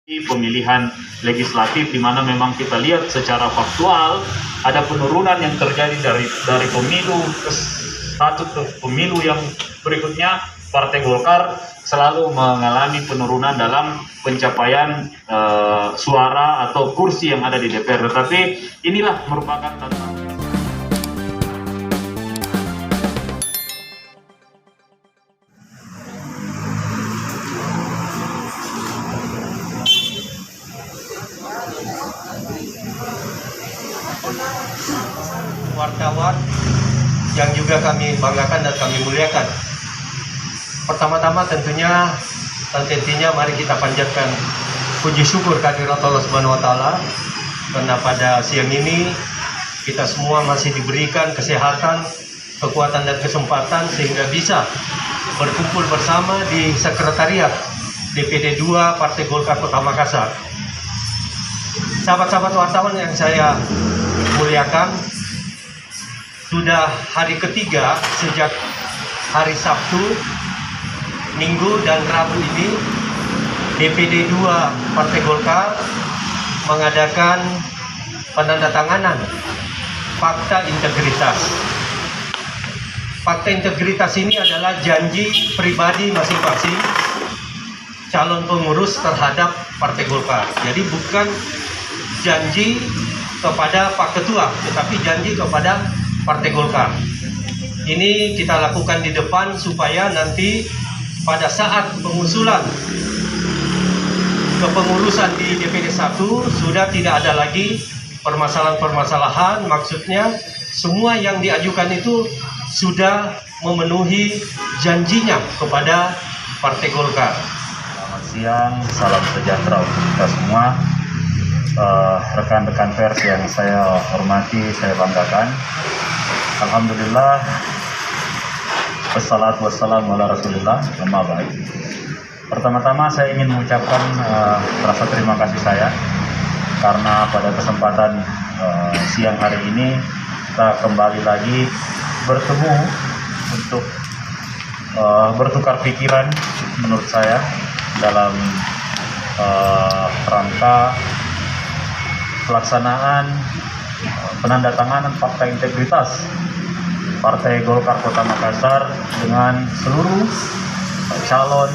pemilihan legislatif, di mana memang kita lihat secara faktual ada penurunan yang terjadi dari pemilu ke satu ke pemilu yang berikutnya. Partai Golkar selalu mengalami penurunan dalam pencapaian suara atau kursi yang ada di DPR, tetapi inilah merupakan tantangan. Wartawan yang juga kami banggakan dan kami muliakan. Pertama-tama tentunya mari kita panjatkan puji syukur kehadirat Allah Subhanahu wa taala karena pada siang ini kita semua masih diberikan kesehatan, kekuatan dan kesempatan sehingga bisa berkumpul bersama di sekretariat DPD 2 Partai Golkar Kota Makassar. Sahabat-sahabat wartawan yang saya muliakan, sudah hari ketiga sejak hari Sabtu, Minggu dan Rabu ini DPD 2 Partai Golkar mengadakan penandatanganan fakta integritas. Fakta integritas ini adalah janji pribadi masing-masing calon pengurus terhadap Partai Golkar. Jadi bukan janji kepada Pak Ketua, tetapi janji kepada Partai Golkar. Ini kita lakukan di depan supaya nanti pada saat pengusulan kepengurusan di DPD 1 sudah tidak ada lagi permasalahan-permasalahan. Maksudnya semua yang diajukan itu sudah memenuhi janjinya kepada Partai Golkar. Selamat siang, salam sejahtera untuk kita semua. Rekan-rekan pers yang saya hormati, saya banggakan. Alhamdulillah, wassalatu wassalamu ala rasulillah, amma ba'd. Pertama-tama saya ingin mengucapkan rasa terima kasih saya karena pada kesempatan siang hari ini kita kembali lagi bertemu untuk bertukar pikiran menurut saya dalam rangka pelaksanaan penandatanganan fakta integritas Partai Golkar Kota Makassar dengan seluruh calon